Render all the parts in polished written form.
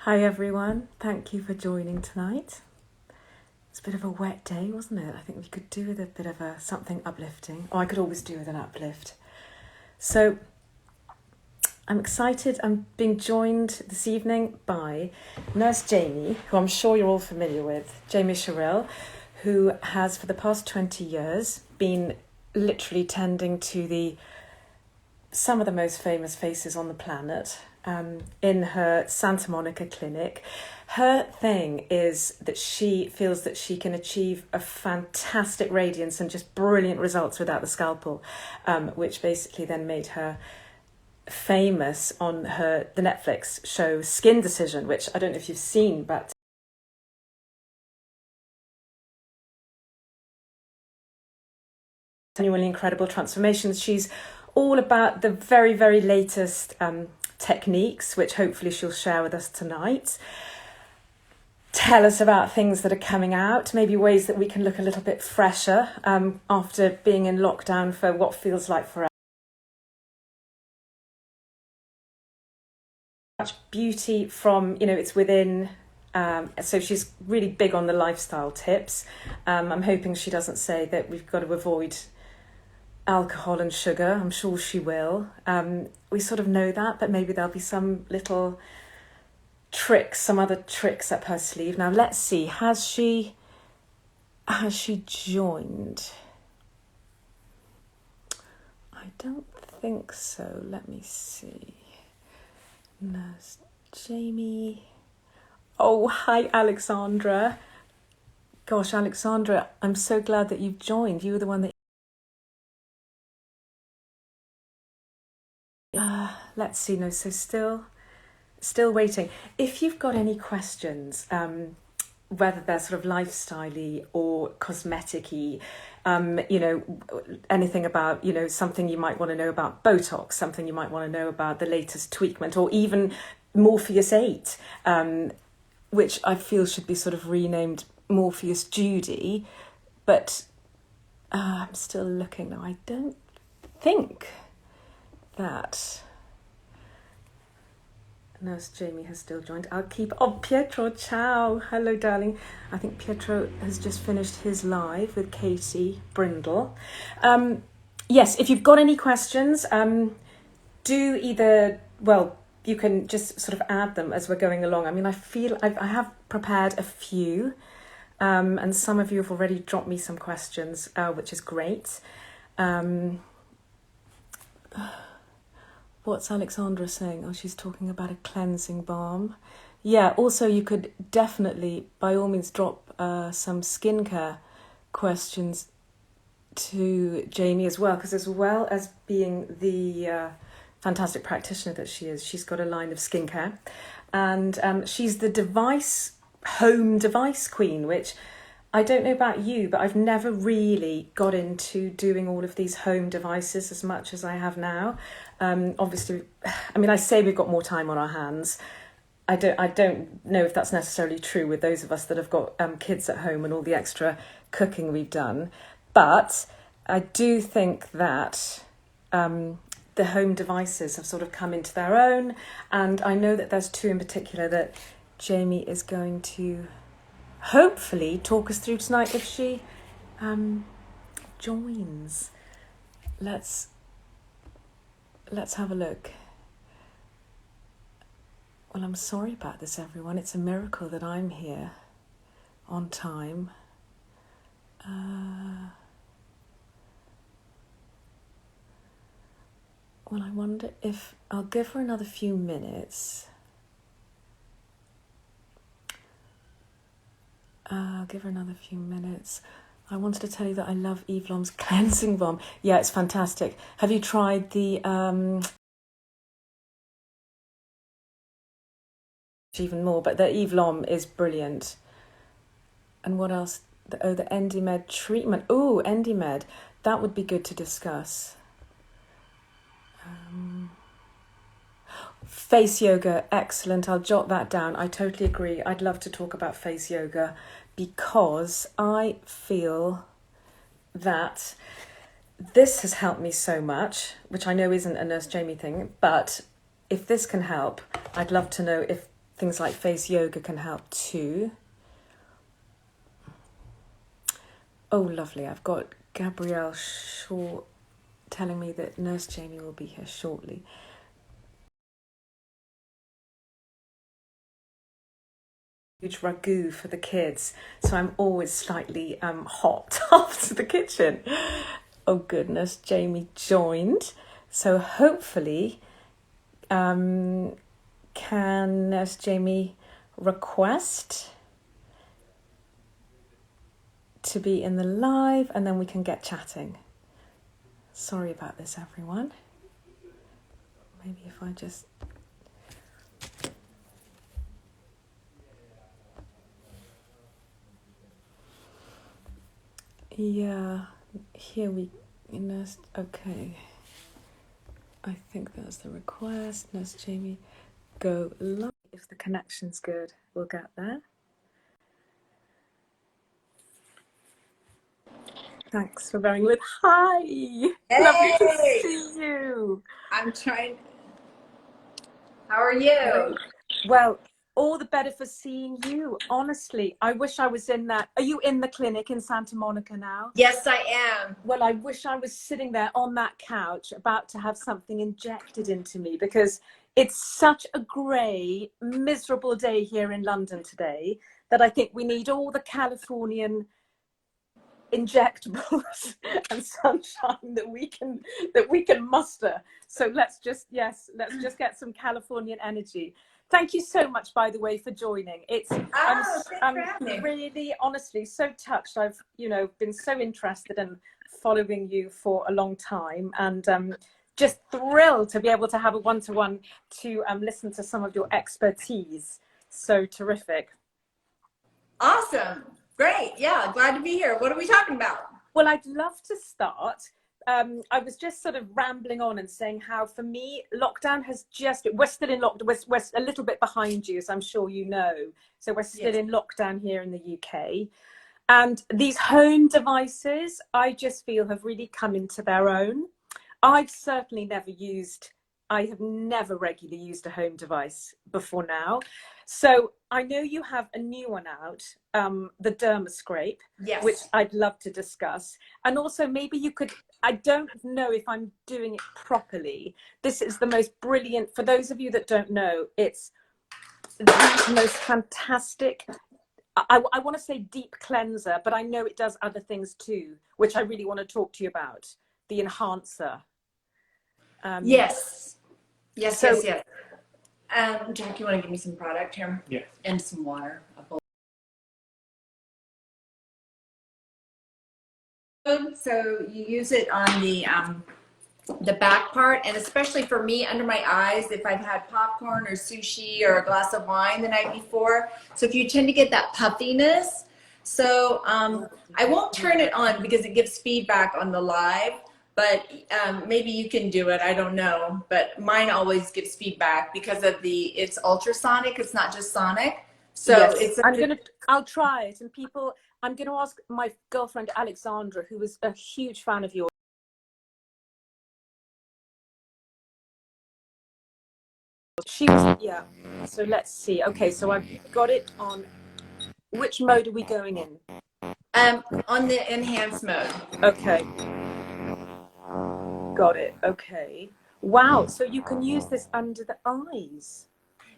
Hi everyone, thank you for joining tonight. It's a bit of a wet day, wasn't it? I think we could do with a bit of something uplifting. I could always do with an uplift. So I'm excited. I'm being joined this evening by Nurse Jamie, who I'm sure you're all familiar with, Jamie Sherrill, who has for the past 20 years been literally tending to some of the most famous faces on the planet in her Santa Monica clinic. Her thing is that she feels that she can achieve a fantastic radiance and just brilliant results without the scalpel, which basically then made her famous on the Netflix show Skin Decision, which I don't know if you've seen, but genuinely incredible transformations. She's all about the very, very latest techniques, which hopefully she'll share with us tonight. Tell us about things that are coming out, maybe ways that we can look a little bit fresher after being in lockdown for what feels like forever. Much beauty from, it's within, so she's really big on the lifestyle tips. I'm hoping she doesn't say that we've got to avoid alcohol and sugar. I'm sure she will. We sort of know that, but maybe there'll be some little tricks, some other tricks up her sleeve. Now let's see, has she joined? I don't think so. Let me see. Nurse Jamie. Oh, hi Alexandra. Gosh, Alexandra, I'm so glad that you've joined. You were the one that let's see. No, so still waiting. If you've got any questions, whether they're sort of lifestyle-y or cosmetic-y, anything about, something you might want to know about Botox, something you might want to know about the latest tweakment, or even Morpheus 8, which I feel should be sort of renamed Morpheus Judy, but I'm still looking now. I don't think that Nurse Jamie has still joined. I'll keep... Oh, Pietro, ciao. Hello, darling. I think Pietro has just finished his live with Katie Brindle. Yes, if you've got any questions, do either... Well, you can just sort of add them as we're going along. I mean, I feel I have prepared a few, and some of you have already dropped me some questions, which is great. What's Alexandra saying? Oh, she's talking about a cleansing balm. Yeah, also you could definitely, by all means, drop some skincare questions to Jamie as well, because as well as being the fantastic practitioner that she is, she's got a line of skincare. And she's the home device queen, which I don't know about you, but I've never really got into doing all of these home devices as much as I have now. Obviously, I mean, I say we've got more time on our hands. I don't know if that's necessarily true with those of us that have got kids at home and all the extra cooking we've done. But I do think that the home devices have sort of come into their own. And I know that there's two in particular that Jamie is going to hopefully talk us through tonight if she joins. Let's have a look. Well, I'm sorry about this, everyone. It's a miracle that I'm here on time. Well, I wonder if I'll give her another few minutes. I'll give her another few minutes. I wanted to tell you that I love Eve Lom's cleansing balm. Yeah, it's fantastic. Have you tried the even more? But the Eve Lom is brilliant. And what else? The Endymed treatment. Oh, Endymed. That would be good to discuss. Face yoga, excellent. I'll jot that down. I totally agree. I'd love to talk about face yoga because I feel that this has helped me so much, which I know isn't a Nurse Jamie thing, but if this can help, I'd love to know if things like face yoga can help too. Oh, lovely. I've got Gabrielle Shaw telling me that Nurse Jamie will be here shortly. Huge ragu for the kids, so I'm always slightly hot after the kitchen. Oh goodness, Jamie joined, so hopefully can Nurse Jamie request to be in the live, and then we can get chatting. Sorry about this, everyone. Maybe if I just... Yeah, here we... Nurse, okay. I think that's the request. Nurse Jamie, go live. If the connection's good, we'll get there. Thanks for bearing with. Hi! Hey! Lovely to see you. I'm trying. How are you? Well, all the better for seeing you. Honestly, I wish I was in that. Are you in the clinic in Santa Monica now? Yes, I am. Well, I wish I was sitting there on that couch about to have something injected into me, because it's such a grey, miserable day here in London today that I think we need all the Californian injectables and sunshine that we can muster. So let's just get some Californian energy. Thank you so much, by the way, for joining. I'm really, honestly, so touched. I've been so interested in following you for a long time, and just thrilled to be able to have a one-to-one to listen to some of your expertise. So terrific. Awesome. Great. Yeah, glad to be here. What are we talking about? Well, I'd love to start. I was just sort of rambling on and saying how, for me, lockdown has we're still in lockdown. We're a little bit behind you, as I'm sure you know. So we're still in lockdown here in the UK. And these home devices, I just feel, have really come into their own. I have never regularly used a home device before now. So I know you have a new one out, the Derma Scrape, which I'd love to discuss. And also maybe you could, I don't know if I'm doing it properly. This is the most brilliant, for those of you that don't know, it's the most fantastic, I want to say deep cleanser, but I know it does other things too, which I really want to talk to you about. The enhancer. Yes. Jack, you want to give me some product here? Yeah. And some water. So you use it on the back part, and especially for me, under my eyes, if I've had popcorn or sushi or a glass of wine the night before. So if you tend to get that puffiness, so I won't turn it on because it gives feedback on the live, but maybe you can do it, I don't know, but mine always gives feedback because of it's ultrasonic, it's not just sonic. So yes, I'll try it, and people, I'm going to ask my girlfriend Alexandra, who was a huge fan of yours. She was, yeah. So let's see. Okay, so I've got it on. Which mode are we going in? On the enhanced mode. Okay. Got it. Okay. Wow. So you can use this under the eyes.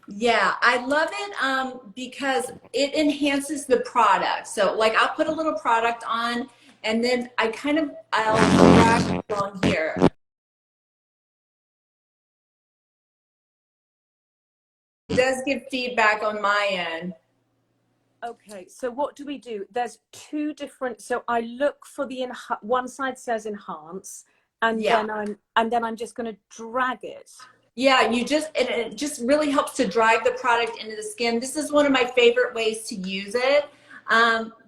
Yeah, I love it because it enhances the product. So like I'll put a little product on, and then I'll drag it on here. It does give feedback on my end. Okay, so what do we do? There's two different, so I look for the one side says enhance, and then I'm just going to drag it. Yeah, it just really helps to drive the product into the skin. This is one of my favorite ways to use it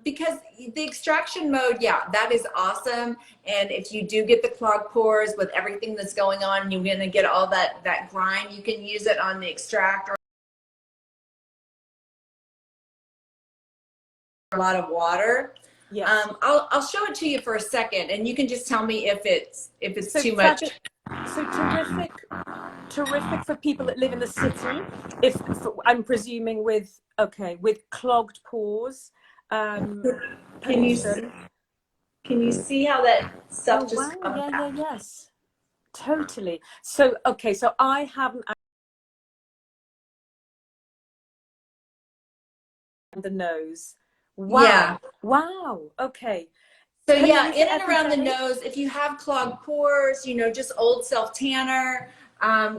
because the extraction mode, yeah, that is awesome. And if you do get the clogged pores with everything that's going on, you're going to get all that grime. You can use it on the extract or a lot of water. Yeah. I'll show it to you for a second, and you can just tell me if it's too much. So terrific for people that live in the city. If I'm presuming with clogged pores, Can you pollution. see how that Oh stuff just wow, comes out? yes, totally. So so I haven't the nose. Yeah. Wow. Okay. So Can you yeah, use in it and every around the day? nose, if you have clogged pores, just old self tanner,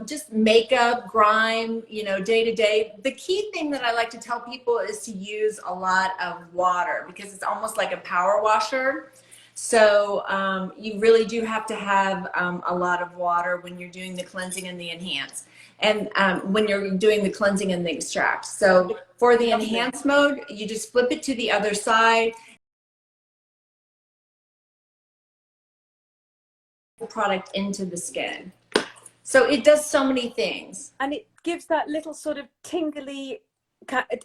just makeup, grime, day to day. The key thing that I like to tell people is to use a lot of water because it's almost like a power washer. So you really do have to have a lot of water when you're doing the cleansing and the enhance. And when you're doing the cleansing and the extract. So for the Lovely. enhance mode, you just flip it to the other side, product into the skin. So it does so many things. And it gives that little sort of tingly,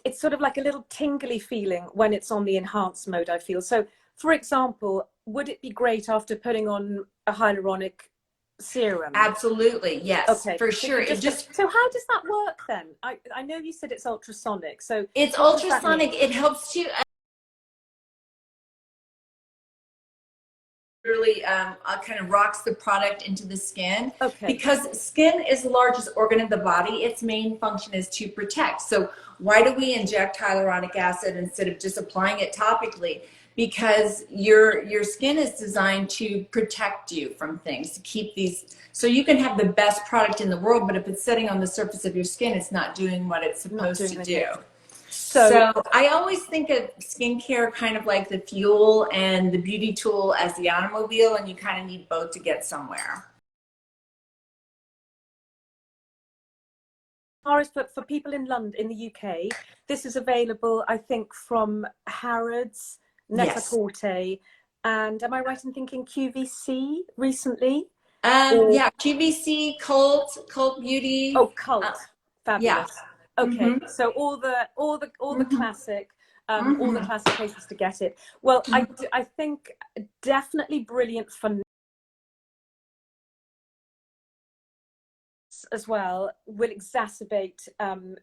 it's sort of like a little tingly feeling when it's on the enhanced mode, I feel. So, for example, would it be great after putting on a hyaluronic serum? Absolutely, yes, Okay, for so you sure. It just just so how does that work then? I know you said it's ultrasonic, so it's what does that mean? ultrasonic. It helps to really kind of rocks the product into the skin Okay, because skin is the largest organ of the body. Its main function is to protect. So why do we inject hyaluronic acid instead of just applying it topically? Because your skin is designed to protect you from things, to keep these, so you can have the best product in the world, but if it's sitting on the surface of your skin, it's not doing what it's not supposed doing to do. anything. So So I always think of skincare kind of like the fuel and the beauty tool as the automobile, and you kind of need both to get somewhere. far as for people in London, in the UK, this is available, I think, from Harrods, Yes. Net-a-Porter, and am I right in thinking QVC recently? Or Yeah, QVC, Cult Beauty. oh, Cult, Yeah. fabulous. Okay, Mm-hmm. so all the Mm-hmm. classic, all the Mm-hmm. classic places to get it. Well, I think definitely brilliant for as well will exacerbate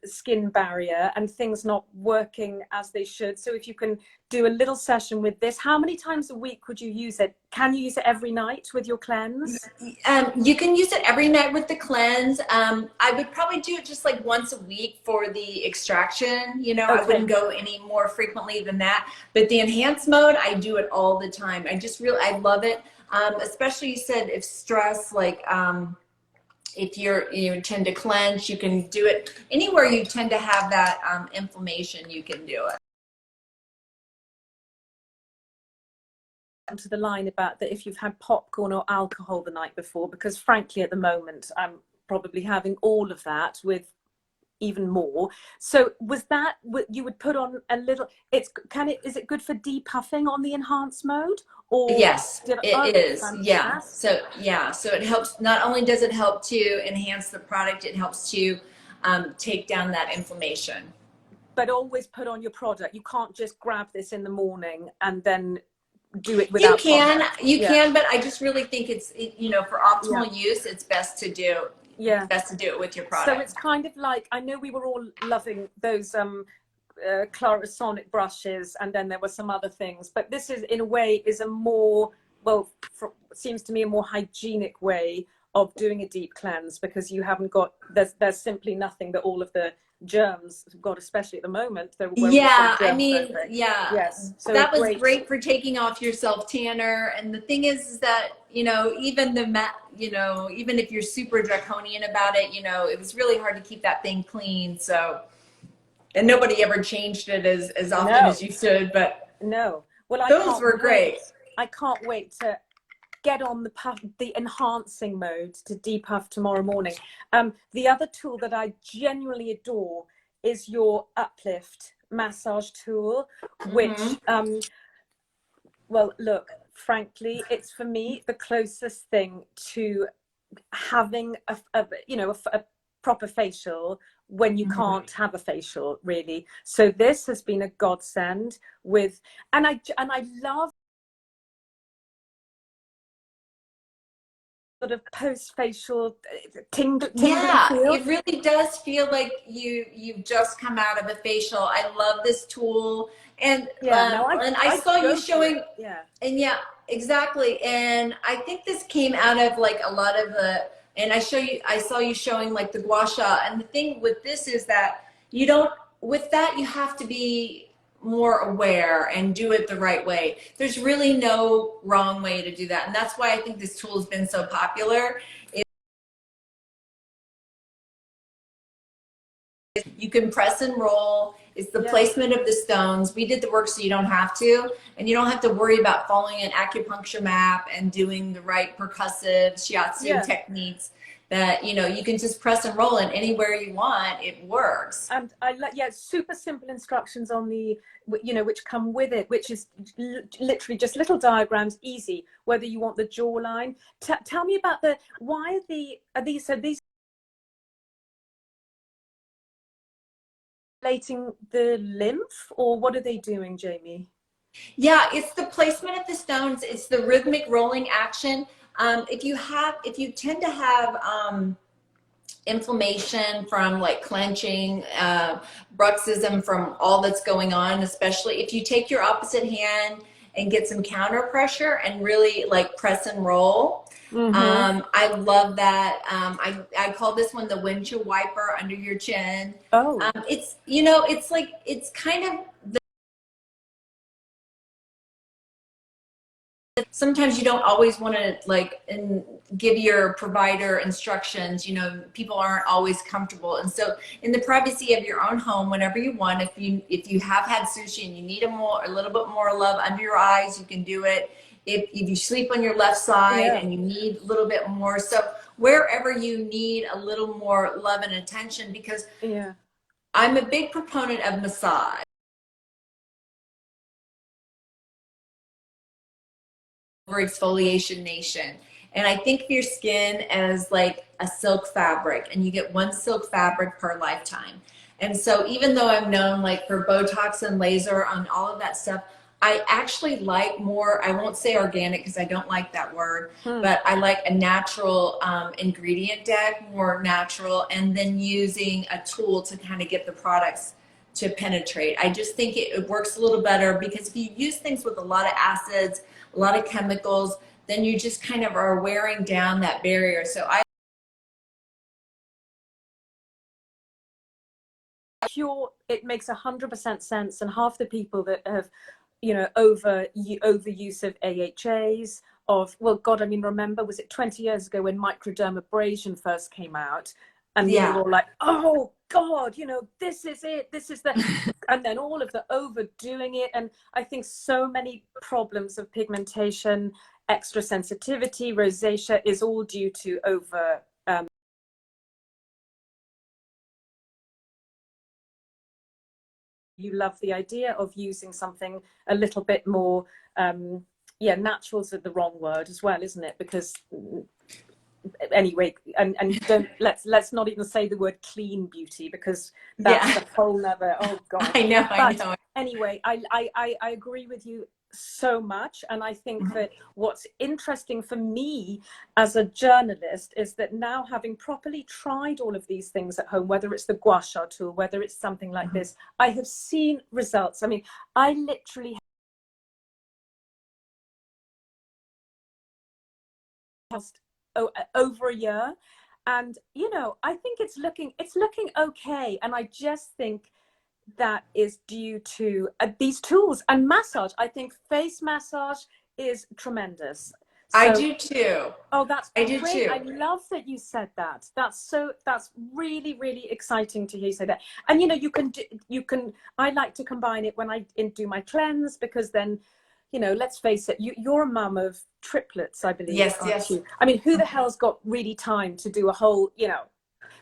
skin barrier and things not working as they should. So if you can do a little session with this, how many times a week would you use it? Can you use it every night with your cleanse? You can use it every night with the cleanse. I would probably do it just like once a week for the extraction. I Okay. wouldn't go any more frequently than that. But the enhanced mode, I do it all the time. I love it. Especially you said if stress, like if you tend to clench, you can do it anywhere you tend to have that inflammation. You can do it. To the line about that if you've had popcorn or alcohol the night before, because frankly at the moment I'm probably having all of that with even more. So was that what you would put on a little, is it good for depuffing on the enhanced mode, or Yes, it is. Yeah. fantastic. So it helps. Not only does it help to enhance the product, it helps to take down that inflammation. But always put on your product. You can't just grab this in the morning and then do it You without can, product. you Yeah, can, but I just really think for yeah, optimal use, it's yeah. best to do it with your So it's product. kind of like, I know we were all loving those Clarisonic brushes, and then there were some other things, but this is in a way is a more, well, seems to me a more hygienic way of doing a deep cleanse, because you haven't got, there's simply nothing that all of the germs have got, especially at the moment we're all so Yeah, I germ mean, phobic. yeah, Yes, so a that was great, great for taking off your self tanner. And the thing is that, even even if you're super draconian about it, it was really hard to keep that thing clean. So, and nobody ever changed it as often as no, you should, but no. Well, I those can't were wait. great. I can't wait to get on the enhancing mode to depuff tomorrow morning. The other tool that I genuinely adore is your Uplift massage tool, Hmm. which, well, look, frankly, it's for me the closest thing to having a proper facial when you Hmm. can't have a facial, really. So this has been a godsend with, and I love sort of post-facial tingly Yeah, feel. it really does feel like you've just come out of a facial. I love this tool, Yeah, no, and I I'd saw you go for it. showing, Yeah. and yeah, exactly. And I think this came out of like a lot of the, and I saw you showing like the gua sha. And the thing with this is that you don't, with that you have to be more aware and do it the right way. There's really no wrong way to do that, and that's why I think this tool has been so popular. You can press and roll. It's the Yeah. placement of the stones. We did the work so you don't have to, and you don't have to worry about following an acupuncture map and doing the right percussive shiatsu Yeah. techniques. That, you know, you can just press and roll, and anywhere you want, it works. And I like, yeah, super simple instructions on the, you know, which come with it, which is literally just little diagrams, easy, whether you want the jawline. Tell me about why are these relating the lymph, or what are they doing, Jamie? Yeah, it's the placement of the stones. It's the rhythmic rolling action. If you tend to have inflammation from like clenching, bruxism from all that's going on, especially if you take your opposite hand and get some counter pressure and really like press and roll. Mm-hmm. I love that. I call this one the windshield wiper under your chin. Oh, It's, you know, it's like, it's kind of, sometimes you don't always want to like give your provider instructions. You know, people aren't always comfortable, and so in the privacy of your own home, whenever you want, if you have had sushi and you need a little bit more love under your eyes, you can do it. If you sleep on your left side yeah. and you need a little bit more, so wherever you need a little more love and attention, because Yeah. I'm a big proponent of massage. Over exfoliation nation. And I think of your skin as like a silk fabric, and you get one silk fabric per lifetime. And so even though I'm known like for Botox and laser on all of that stuff, I actually like more, I won't say organic because I don't like that word, Hmm. but I like a natural ingredient deck, more natural, and then using a tool to kind of get the products to penetrate. I just think it works a little better, because if you use things with a lot of acids, a lot of chemicals, then you just kind of are wearing down that barrier. So I Pure, it makes 100% sense. And half the people that have, you know, overuse of AHAs, of, well, God, I mean, remember, was it 20 years ago when microdermabrasion first came out, and we were yeah. all like, oh God, you know, this is it, this is the, and then all of the overdoing it. And I think so many problems of pigmentation, extra sensitivity, rosacea is all due to over. You love the idea of using something a little bit more, yeah, natural's the wrong word as well, isn't it? Because anyway, and don't, let's not even say the word clean beauty, because that's Yeah. a whole nother, oh God. I know, I But know. anyway, I agree with you so much. And I think that what's interesting for me as a journalist is that now, having properly tried all of these things at home, whether it's the gua sha tool, whether it's something like this, I have seen results. I mean, I literally lost over a year, and you know, I think it's looking okay. And I just think that is due to these tools and massage. I think face massage is tremendous. I So, do too. oh, that's I do great. I too. love that you said that. That's really, really exciting to hear you say that. And you know, I like to combine it when I do my cleanse, because then, you know, let's face it, you're a mum of triplets, I believe, Yes, aren't yes. you? I mean, who the hell's got really time to do a whole, you know,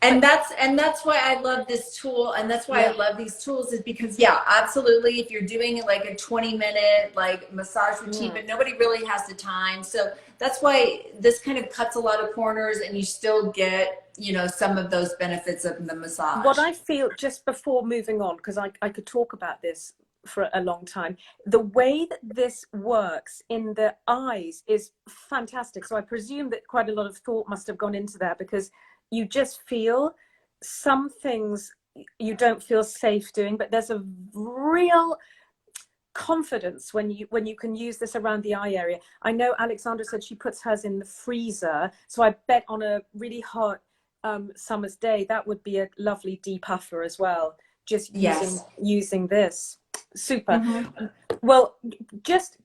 And but that's why I love this tool, and that's why I yeah, love these tools, is because yeah, absolutely, if you're doing like a 20-minute like massage routine, mm. but nobody really has the time, so that's why this kind of cuts a lot of corners, and you still get, you know, some of those benefits of the What massage. I feel, just before moving on, because I could talk about this for a long time. The way that this works in the eyes is fantastic. So I presume that quite a lot of thought must have gone into that, because you just feel some things you don't feel safe doing, but there's a real confidence when you can use this around the eye area. I know Alexandra said she puts hers in the freezer, so I bet on a really hot summer's day that would be a lovely depuffer as well, just using this. Super. Well, just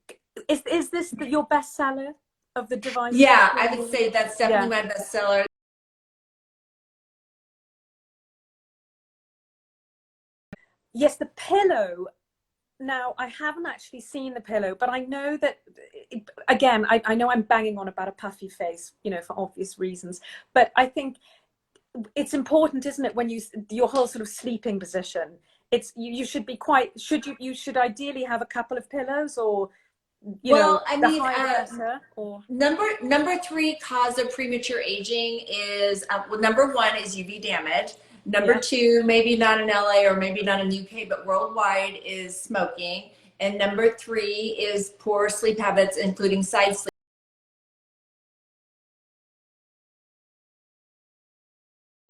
is this your bestseller of the device? Yeah, I would say that's definitely my bestseller. Yes, the pillow. Now, I haven't actually seen the pillow, but I know that, again, I know I'm banging on about a puffy face, you know, for obvious reasons, but I think it's important, isn't it, when your whole sort of sleeping position, it's, you should be quite, you should ideally have a couple of pillows, or, you know, I the mean, higher better, or... Number 3 cause of premature aging is, well, number 1 is UV damage. Number 2, maybe not in LA or maybe not in UK, but worldwide, is smoking. And number 3 is poor sleep habits, including side sleep.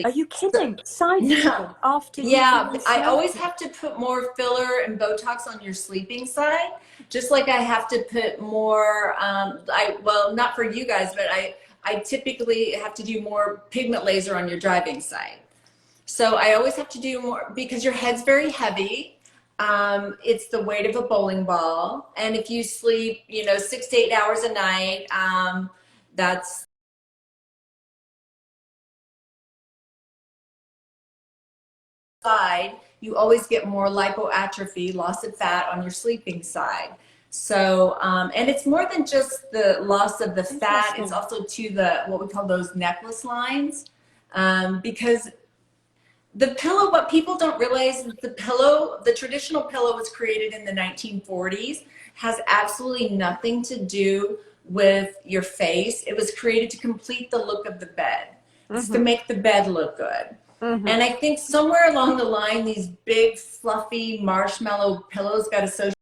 Are you kidding? Side sleeping after you... Yeah, I always have to put more filler and Botox on your sleeping side, just like I have to put more, well, not for you guys, but I typically have to do more pigment laser on your driving side. So I always have to do more because your head's very heavy. It's the weight of a bowling ball. And if you sleep, you know, 6 to 8 hours a night, that's side, you always get more lipoatrophy, loss of fat on your sleeping side. So, and it's more than just the loss of the fat, it's also to the, what we call those necklace lines, because the pillow, what people don't realize is the pillow, the traditional pillow was created in the 1940s, has absolutely nothing to do with your face. It was created to complete the look of the bed. It's to make the bed look good. And I think somewhere along the line, these big, fluffy, marshmallow pillows got associated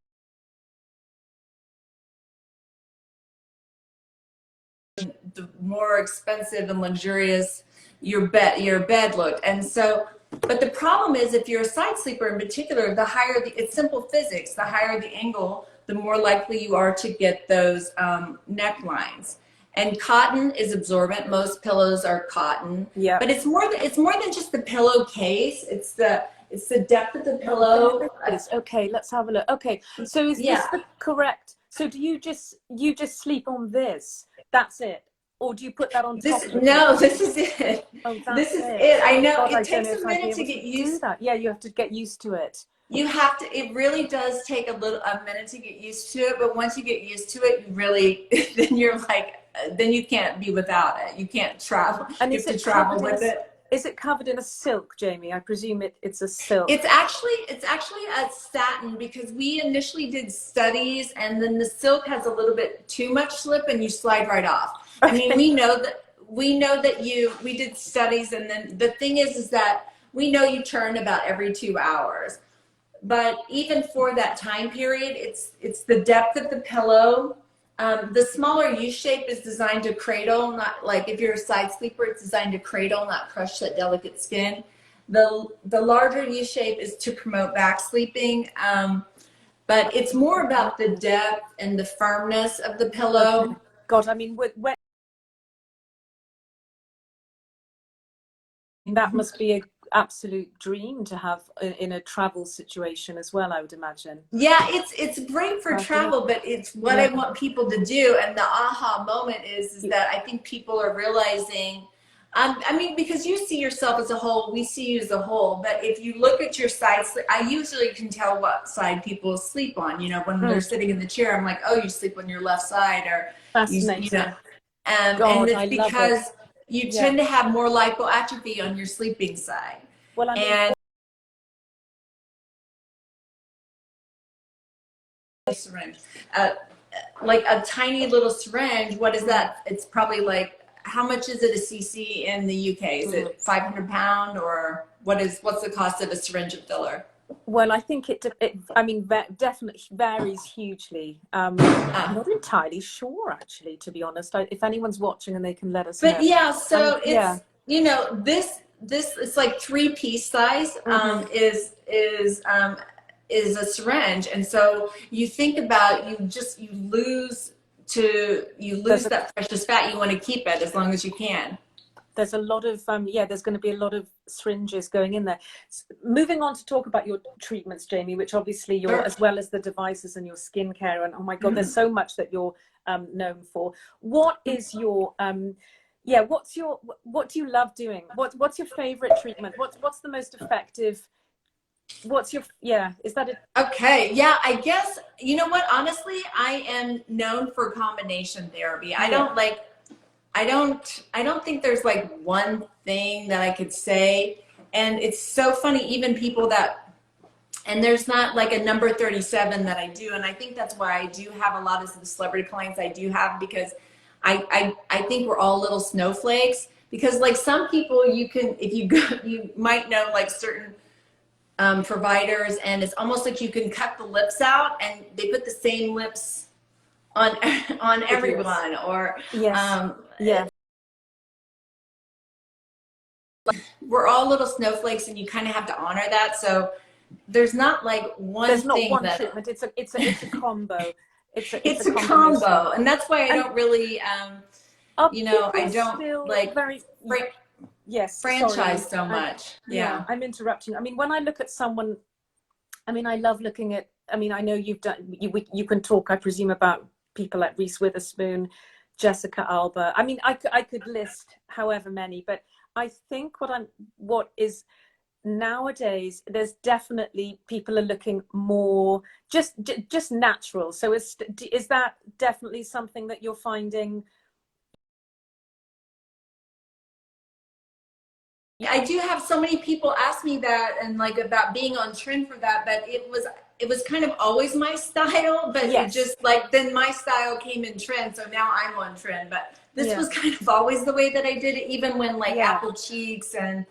with the more expensive and luxurious your bed looked. And so, but the problem is, if you're a side sleeper in particular, the higher it's simple physics, the higher the angle, the more likely you are to get those necklines. And cotton is absorbent. Most pillows are cotton. Yeah. But it's more than just the pillowcase. It's the depth of the pillow. Okay, let's have a look. Okay, so is this the correct? So do you just sleep on this? That's it. Or do you put that on top of it? No, this is it. Oh, this is it. I know. It takes a minute to get used to that. Yeah, you have to get used to it. You have to, it really does take a minute to get used to it, but once you get used to it, you really, then you're like, then you can't be without it. You can't travel. And you have to travel with it. Is it covered in a silk, Jamie? I presume it's a silk. It's actually a satin, because we initially did studies, and then the silk has a little bit too much slip and you slide right off. Okay. I mean, we know that we did studies, and then the thing is that we know you turn about every 2 hours. But even for that time period, it's the depth of the pillow. The smaller U shape is designed to cradle, not like if you're a side sleeper, it's designed to cradle, not crush that delicate skin. The larger U shape is to promote back sleeping, but it's more about the depth and the firmness of the pillow. God, I mean, when that must be an absolute dream to have in a travel situation as well, I would imagine. Yeah, it's great for travel, but it's what I want people to do. And the aha moment is that I think people are realizing, I mean, because you see yourself as a whole, we see you as a whole, but if you look at your side sleep, I usually can tell what side people sleep on. You know, when they're sitting in the chair, I'm like, oh, you sleep on your left side, or fascinating. You know, and it's because you tend to have more lipoatrophy on your sleeping side. Well, and syringe, like a tiny little syringe. What is that? It's probably like, how much is it a cc in the UK? Is it 500 pound, or what's the cost of a syringe of filler? Well, I think I mean, definitely varies hugely. I'm Uh, not entirely sure, actually, to be honest. If anyone's watching and they can let us but know. yeah, And so yeah. it's, you know, this it's like 3-piece size, Hmm. is a syringe. And so you think about, you lose you There's lose that precious fat. You want to keep it as long as you can. there's a lot of yeah, there's going to be a lot of syringes going in there. Moving on to talk about your treatments, Jamie, which obviously you're, Sure. as well as the devices and your skincare, and oh my god, there's Mhm. so much that you're known for. What is your yeah, what do you love doing? What's your favorite treatment? What's the most effective? What's your, yeah, is that a, Okay, yeah, I guess, you know what, honestly, I am known for combination therapy. yeah, I don't think there's like one thing that I could say. And it's so funny, even people that, and there's not like a number 37 that I do. And I think that's why I do have a lot of the celebrity clients I do have, because I think we're all little snowflakes. Because like some people, you can, if you go, you might know like certain providers, and it's almost like you can cut the lips out and they put the same lips on on videos? everyone. Or Yes, um, yeah. we're all little snowflakes, and you kind of have to honor that. So there's not like one There's not thing one that, treatment. It's a combo. It's a it's a combination. combo. And that's why I And don't really, are you know, I people don't still like very, yes, sorry, franchise so much. yeah, Yeah. I'm interrupting. I mean, when I look at someone, I mean, I love looking at, I mean, I know you can talk, I presume, about people like Reese Witherspoon, Jessica Alba. I mean, I could list however many, but I think what is nowadays, there's definitely, people are looking more just natural. So is that definitely something that you're finding? I do have so many people ask me that, and like about being on trend for that, but it was kind of always my style, but it Yes. just like, then my style came in trend, so now I'm on trend. But this Yeah. was kind of always the way that I did it, even when like Yeah. apple cheeks and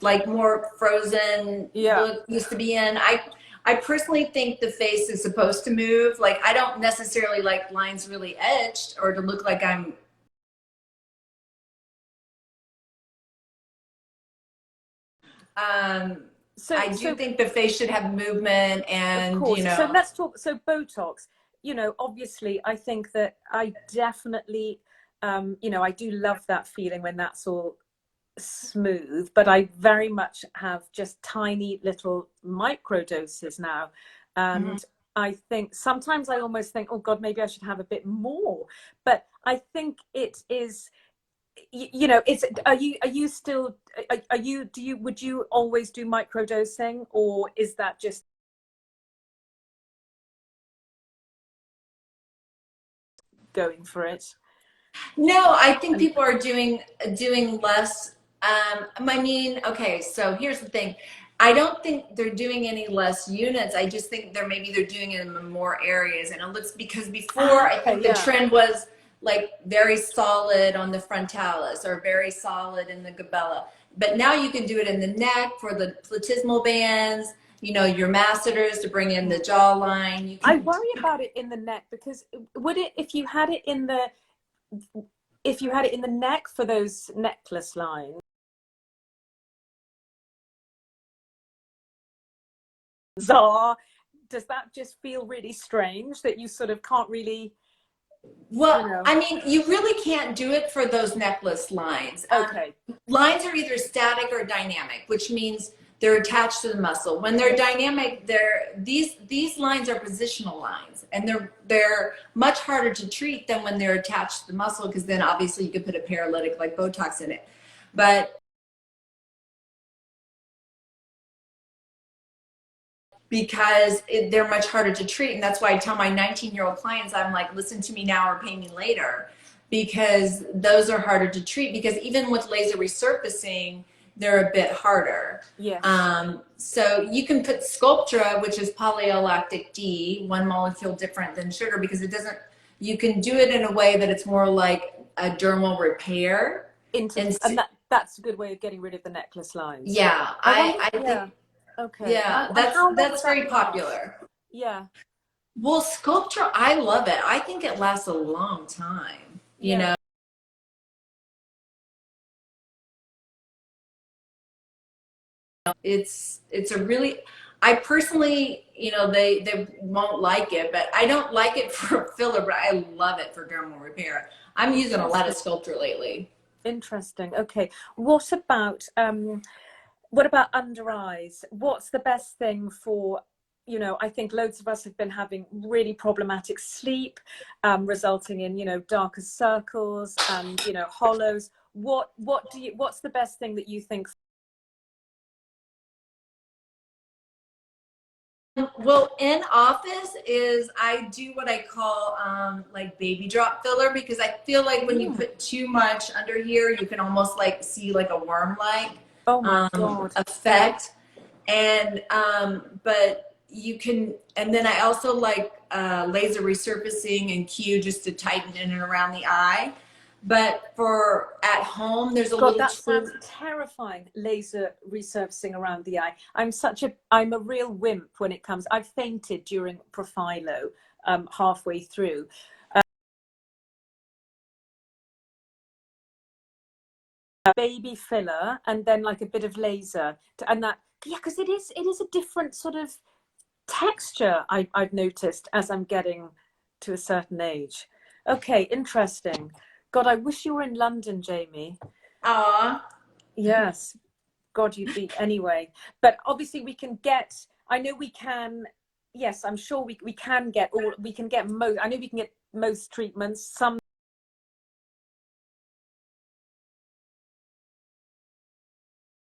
like more frozen Yeah. look used to be in. I personally think the face is supposed to move. Like I don't necessarily like lines really etched or to look like I'm, um, So, I do so think the face should have movement, of and you course. So know, let's talk. So Botox, obviously, I think that I definitely, I do love that feeling when that's all smooth, but I very much have just tiny little micro doses now. mhm. And I think sometimes I almost think, oh God, maybe I should have a bit more. But I think it is, it's, are you still, are you, would you always do micro dosing, or is that just going for it? No, I think And people are doing less. I mean, okay, so here's the thing. I don't think they're doing any less units. I just think they're doing it in more areas. And it looks, because before I okay, think the yeah. trend was like very solid on the frontalis or very solid in the glabella. But now you can do it in the neck for the platysmal bands, you know, your masseters to bring in the jawline. You I can, worry about it in the neck, because would it, if you had it in the neck for those necklace lines, are, does that just feel really strange that you sort of can't really, you well, know? I mean, you really can't do it for those necklace lines. Okay. Lines are either static or dynamic, which means they're attached to the muscle. When they're Yes. dynamic, these lines are positional lines, and they're much harder to treat than when they're attached to the muscle, because then obviously you could put a paralytic like Botox in it. But because they're much harder to treat. And that's why I tell my 19-year-old clients, I'm like, listen to me now or pay me later, because those are harder to treat, because even with laser resurfacing, they're a bit harder. Yes. So you can put Sculptra, which is polylactic D, one molecule different than sugar, because it doesn't, you can do it in a way that it's more like a dermal repair. Into, And and that's a good way of getting rid of the necklace lines. yeah, I wonder, I think yeah. Okay. Yeah, And how long would that's that very last? popular. Yeah. Well, sculpture, I love it. I think it lasts a long time. You Yeah. know, it's a really, I personally, you know, they won't like it, but I don't like it for filler, but I love it for dermal repair. I'm using a lot of Interesting. sculpture lately. Interesting. Okay. What about under eyes? What's the best thing for, I think loads of us have been having really problematic sleep, resulting in, darker circles and, hollows. What's the best thing that you think? Well, in office is I do what I call like baby drop filler because I feel like when you Mm. put too much under here, you can almost like see like a worm-like Oh my God. effect. And but you can, and then I also like laser resurfacing and Q just to tighten in and around the eye. But for at home, there's a God, little that tool. sounds terrifying. Laser resurfacing around the eye. I'm a real wimp when it comes. I've fainted during Profilo, halfway through. Baby filler and then like a bit of laser and that, yeah, because it is a different sort of texture. I've noticed as I'm getting to a certain age. Okay, interesting. God, I wish you were in London, Jamie. Aw. Yes. God, you'd be anyway. But obviously we can get, I know we can, yes, I'm sure we can get all, we can get most, I know we can get most treatments. Some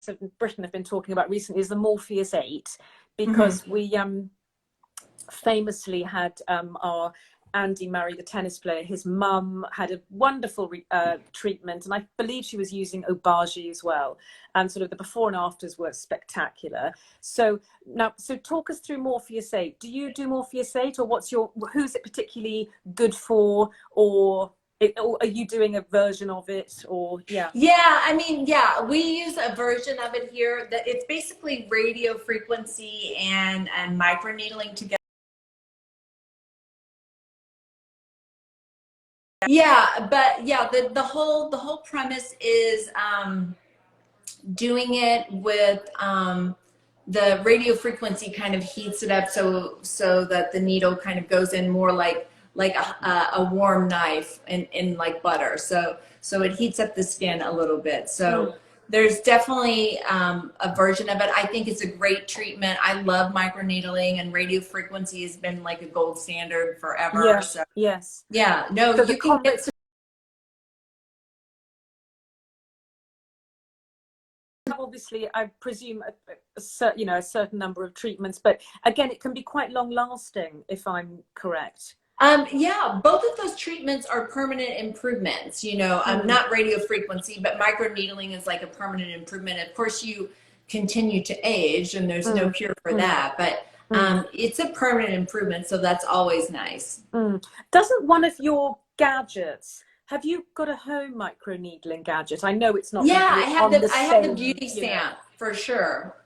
of Britain have been talking about recently is the Morpheus 8, Mhm. because we famously had our Andy Murray, the tennis player, his mum had a wonderful treatment, and I believe she was using Obagi as well. And sort of the before and afters were spectacular. So talk us through Morpheus 8. Do you do Morpheus 8, or who's it particularly good for, or are you doing a version of it, or yeah? Yeah, I mean, yeah, we use a version of it here that it's basically radio frequency and microneedling together. Yeah, but yeah, the whole premise is doing it with the radio frequency kind of heats it up so that the needle kind of goes in more like a warm knife in like butter. So it heats up the skin a little bit. So there's definitely a version of it. I think it's a great treatment. I love microneedling, and radio frequency has been like a gold standard forever. Yes, So yes. yeah, no, So the you can get combo, some. obviously, I presume a certain number of treatments, but again, it can be quite long lasting, if I'm correct. Yeah, both of those treatments are permanent improvements, Mm, not radio frequency, but microneedling is like a permanent improvement. Of course, you continue to age and there's no mm, cure for mm, that, but mm, it's a permanent improvement. So that's always nice. mm. Doesn't one of your gadgets, have you got a home microneedling gadget? I know it's not going to Yeah, be on the I have the same, beauty stamp for sure.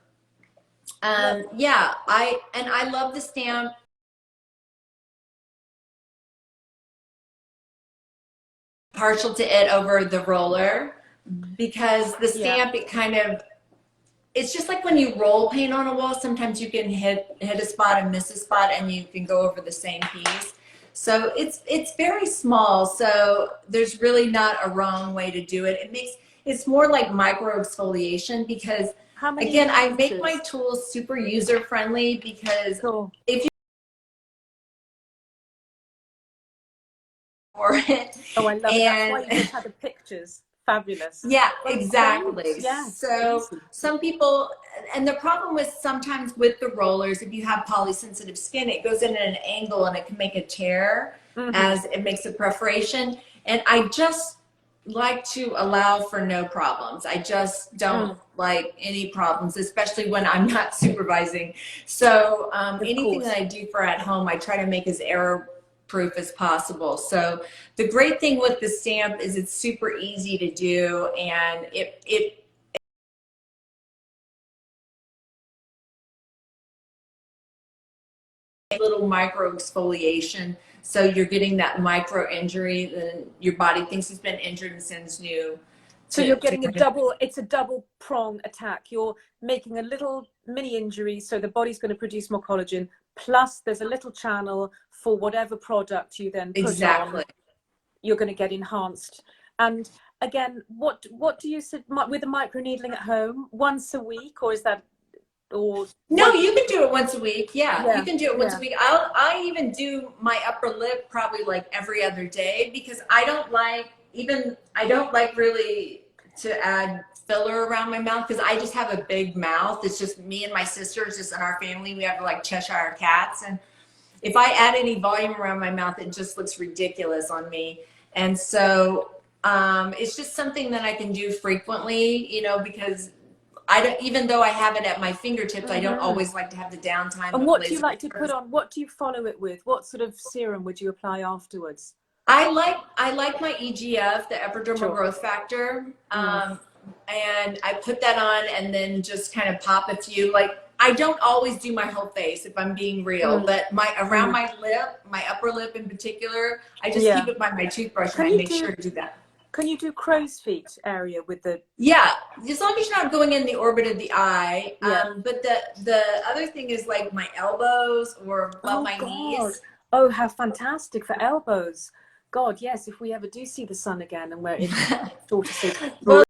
no, Yeah, I love the stamp. Partial to it over the roller because the yeah, stamp, it kind of, it's just like when you roll paint on a wall, sometimes you can hit a spot and miss a spot and you can go over the same piece. So it's very small, so there's really not a wrong way to do it. It's more like micro exfoliation because how many again, I make my millimeters? tools super user friendly because Sure. if you for it Oh, I love it. That's why and you just had the pictures. Fabulous. yeah, Well, great. exactly. Yes, So easy. some people, and the problem with sometimes with the rollers, if you have polysensitive skin, it goes in at an angle and it can make a tear Hmm. as it makes a perforation. And I just like to allow for no problems. I just don't Mm, like any problems, especially when I'm not supervising. So of anything that course. I do for at home, I try to make as error proof as possible. So the great thing with the stamp is it's super easy to do, and it little micro exfoliation. So you're getting that micro injury, then your body thinks it's been injured and sends new. So you're getting it's a double prong attack. You're making a little mini injury, so the body's going to produce more collagen. Plus, there's a little channel for whatever product you then put on. You're going to get enhanced. And again, what do you say with the microneedling at home? Once a week, or is that? Or no, you can do it once a week. Yeah, you can do it once a week. I even do my upper lip probably like every other day, because I don't like really to add filler around my mouth, because I just have a big mouth. It's just me and my sisters, just in our family, we have like Cheshire cats, and if I add any volume around my mouth, it just looks ridiculous on me. And so it's just something that I can do frequently, you know, because I don't, even though I have it at my fingertips, I don't always like to have the downtime. And what do you like to put on? What do you follow it with? What sort of serum would you apply afterwards? I like my EGF, the epidermal growth factor, and I put that on and then just kind of pop a few. Like, I don't always do my whole face, if I'm being real, but around my lip, my upper lip in particular, I just keep it by my toothbrush, and I make sure to do that. Can you do crow's feet area with the? Yeah, as long as you're not going in the orbit of the eye. But the other thing is like my elbows or above my knees. Oh, how fantastic for elbows! God, yes. If we ever do see the sun again and we're in shorter season. Well,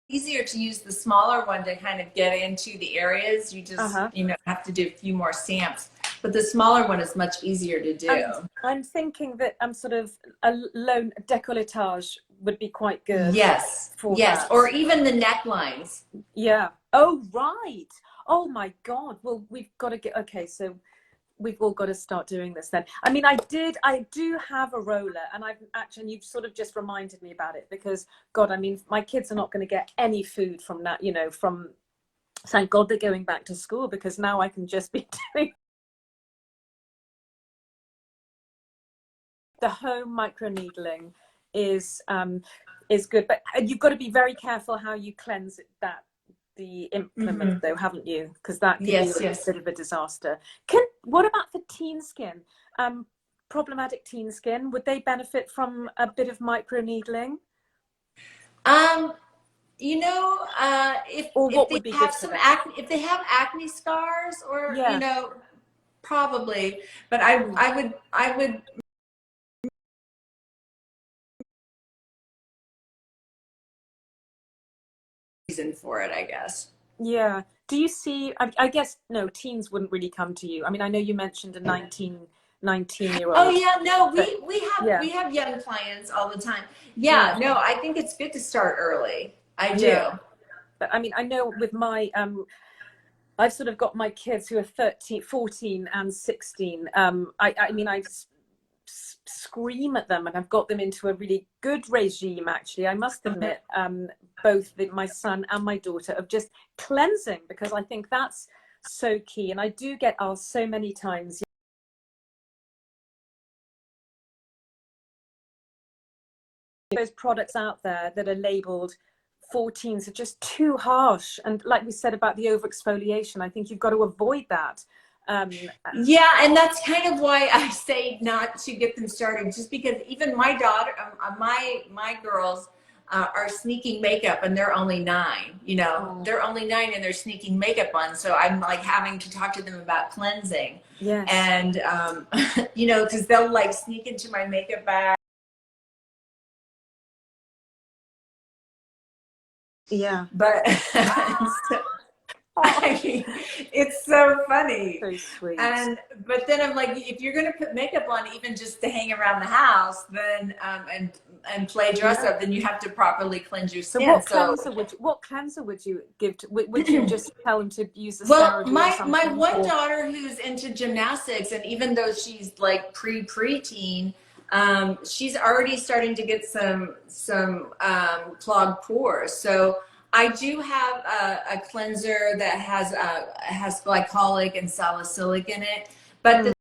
easier to use the smaller one to kind of get into the areas. You just you know, have to do a few more stamps. But the smaller one is much easier to do. I'm thinking that sort of a lone décolletage would be quite good. Yes, yes, or even the necklines. Yeah. Oh, right. Oh my God. Well, we've got to get, okay, so we've all got to start doing this then. I mean, I do have a roller, and you've sort of just reminded me about it, because God, I mean, my kids are not going to get any food from that, you know, thank God they're going back to school, because now I can just be doing the home microneedling is good, but you've got to be very careful how you cleanse the implement though, haven't you? Because that can be a bit of a disaster. What about for teen skin? Problematic teen skin, would they benefit from a bit of microneedling? You know, if they have acne scars, or you know, probably. But I would reason for it, I guess. Yeah. Do you see, I guess, no, teens wouldn't really come to you. I mean, I know you mentioned a 19-year-old. Oh yeah, no, we have young clients all the time. Yeah, no, I think it's good to start early. I do. Yeah. But I mean, I know with my I've sort of got my kids who are 13, 14 and 16. I mean, I scream at them, and I've got them into a really good regime, actually, I must admit, both my son and my daughter, of just cleansing, because I think that's so key. And I do get asked so many times, those products out there that are labeled 14s are just too harsh, and like we said about the overexfoliation, I think you've got to avoid that. Yeah, and that's kind of why I say not to get them started, just because even my daughter, my girls are sneaking makeup, and they're only 9, you know, they're only 9 and they're sneaking makeup on. So I'm like having to talk to them about cleansing. Yes. And, you know, because they'll like sneak into my makeup bag. Yeah. But I mean, it's so funny. So sweet. But then I'm like, if you're going to put makeup on, even just to hang around the house, then and play dress up, then you have to properly cleanse your skin. So what cleanser would you give to? Would you just tell them to use the well, my one daughter who's into gymnastics, and even though she's like preteen, she's already starting to get some clogged pores. So I do have a cleanser that has glycolic and salicylic in it, but the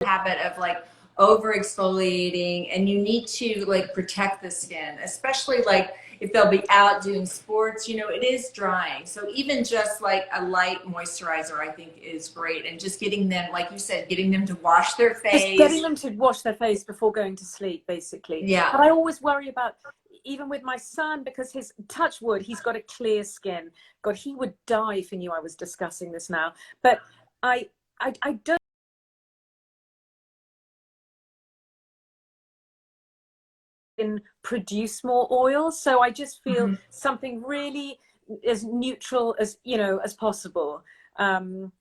habit of like over exfoliating, and you need to like protect the skin, especially like if they'll be out doing sports, you know, it is drying. So even just like a light moisturizer, I think is great. And just getting them, like you said, getting them to wash their Just getting face. them to wash their face before going to sleep, basically. Yeah. But I always worry about, even with my son, because his, touch wood, he's got a clear skin. God, he would die if he knew I was discussing this now. But I don't produce more oil, so I just feel something really as neutral as, you know, as possible. Anyway,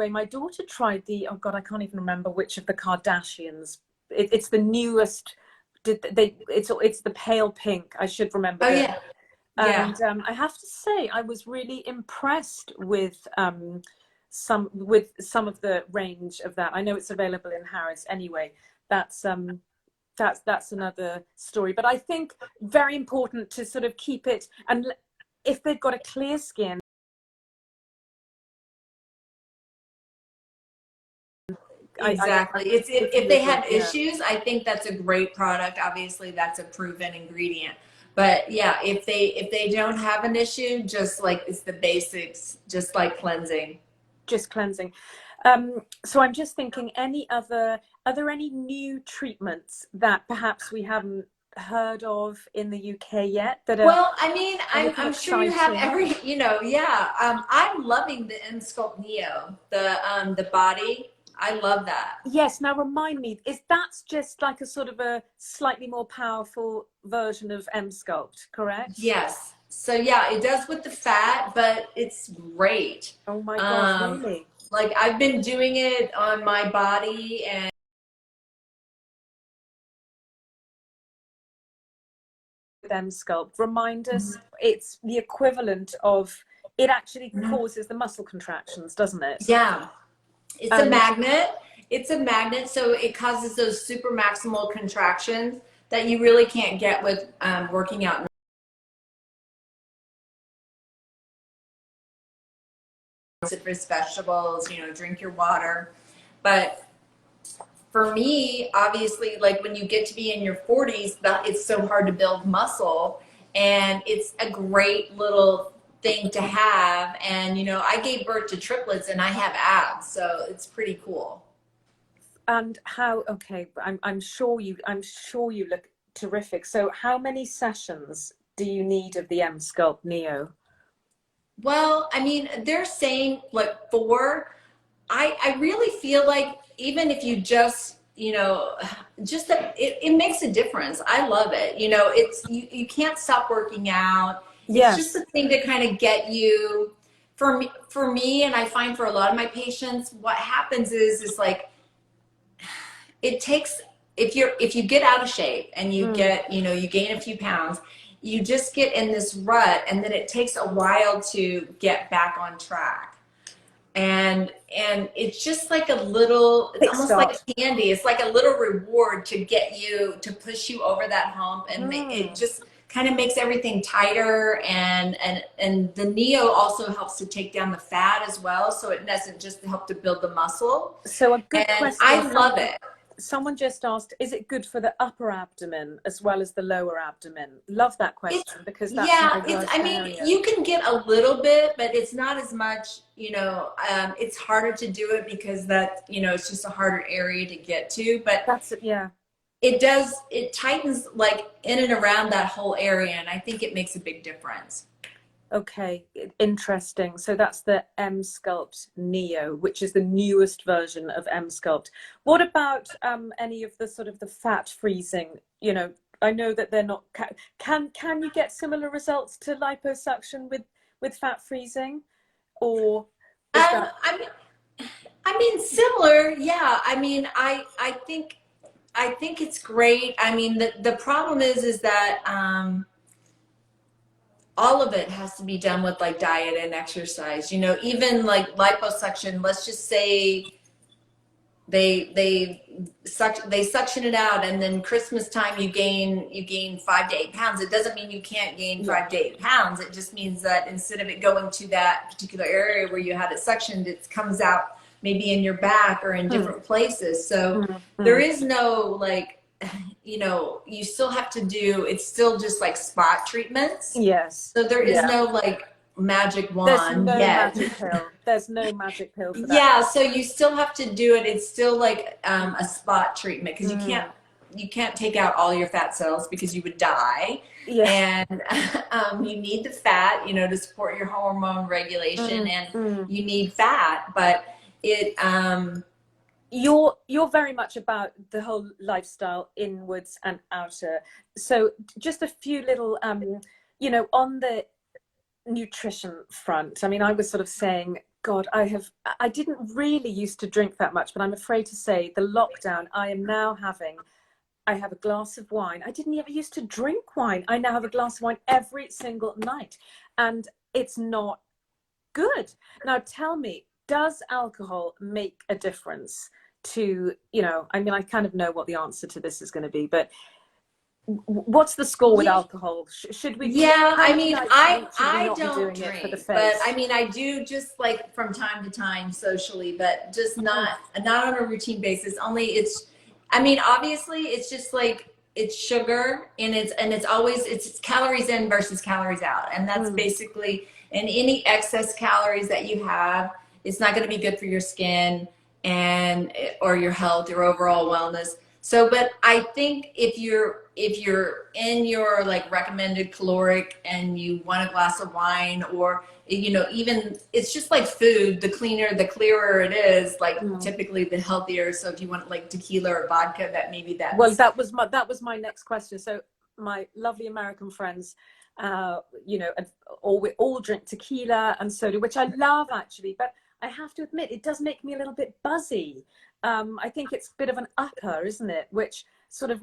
my daughter tried the, oh God, I can't even remember which of the Kardashians. It's the newest. It's the pale pink. I should remember. Oh yeah. Yeah. And I have to say, I was really impressed with some of the range of that. I know it's available in Harrods anyway. That's another story. But I think very important to sort of keep it, and if they've got a clear skin. Exactly. If they have issues, I think that's a great product. Obviously, that's a proven ingredient. But yeah, if they don't have an issue, just like it's the basics, just like cleansing. Just cleansing. So I'm just thinking, are there any new treatments that perhaps we haven't heard of in the UK yet that are, well, I mean, I'm sure you have every, you know, yeah. I'm loving the M-Sculpt Neo, the body. I love that. Yes. Now remind me, is that's just like a sort of a slightly more powerful version of M-Sculpt, correct? Yes. So yeah, it does with the fat, but it's great. Oh my gosh, really? Like I've been doing it on my body, and M-Sculpt, remind us, it's the equivalent of, it actually causes the muscle contractions, doesn't it? Yeah. It's a magnet. It's a magnet, so it causes those super maximal contractions that you really can't get with working out. Citrus vegetables, you know, drink your water. But for me, obviously, like when you get to be in your 40s, it's so hard to build muscle, and it's a great little thing to have. And you know, I gave birth to triplets and I have abs, so it's pretty cool. And how, okay, I'm sure you look terrific. So how many sessions do you need of the M-Sculpt Neo? Well, I mean, they're saying like 4. I really feel like even if you just, you know, just that it makes a difference. I love it. You know, it's you can't stop working out. Yes. It's just a thing to kind of get you, for me, and I find for a lot of my patients, what happens is like it takes, if you get out of shape and you get, you know, you gain a few pounds, you just get in this rut, and then it takes a while to get back on track. And it's just like a little, it's almost like candy. It's like a little reward to get you, to push you over that hump, and it just kind of makes everything tighter. And the Neo also helps to take down the fat as well, so it doesn't just help to build the muscle. So a good question. I love it. Someone just asked, is it good for the upper abdomen as well as the lower abdomen? Love that question, because that's I mean, you can get a little bit, but it's not as much, you know, it's harder to do it because that, you know, it's just a harder area to get to, but that's it. Yeah. It tightens like in and around that whole area. And I think it makes a big difference. Okay, interesting. So that's the M-Sculpt Neo, which is the newest version of M-Sculpt. What about any of the sort of the fat freezing? You know, I know that they're not. Can you get similar results to liposuction with fat freezing, or? I mean, similar. Yeah. I mean, I think it's great. I mean, the problem is that. All of it has to be done with like diet and exercise, you know, even like liposuction. Let's just say they suction it out, and then Christmas time you gain 5 to 8 pounds. It doesn't mean you can't gain 5 to 8 pounds. It just means that instead of it going to that particular area where you had it suctioned, it comes out maybe in your back or in different places. So there Mm. is no like, you know, you still have to do, it's still just like spot treatments. Yes. So there is Yeah. no like magic There's wand no yet. magic pill. There's no magic pill for that. Yeah, so you still have to do it. It's still like a spot treatment because Mm. you can't take out all your fat cells because you would die. Yeah. And you need the fat, you know, to support your hormone regulation, Mm. and Mm. you need fat, but it You're very much about the whole lifestyle, inwards and outer. So just a few little, you know, on the nutrition front. I mean, I was sort of saying, God, I didn't really used to drink that much, but I'm afraid to say the lockdown, I have a glass of wine. I didn't ever used to drink wine. I now have a glass of wine every single night, and it's not good. Now, tell me, does alcohol make a difference to, you know, I mean, I kind of know what the answer to this is going to be, but what's the score with alcohol? Should we be, yeah, how I many mean, nights a week should we I not be don't doing it for the drink, but I face? mean, I do just like from time to time socially, but just Mm, not on a routine basis. Only it's, I mean, obviously, it's just like it's sugar, and it's always it's calories in versus calories out, and that's mm, basically, and any excess calories that you have, it's not going to be good for your skin and or your health, your overall wellness. So, but I think if you're in your like recommended caloric and you want a glass of wine, or you know, even it's just like food, the cleaner, the clearer it is, like mm. typically the healthier. So if you want like tequila or vodka, that maybe Well, that's that was my next question. So my lovely American friends, you know, we all drink tequila and soda, which I love actually, but I have to admit it does make me a little bit buzzy. I think it's a bit of an upper, isn't it? Which sort of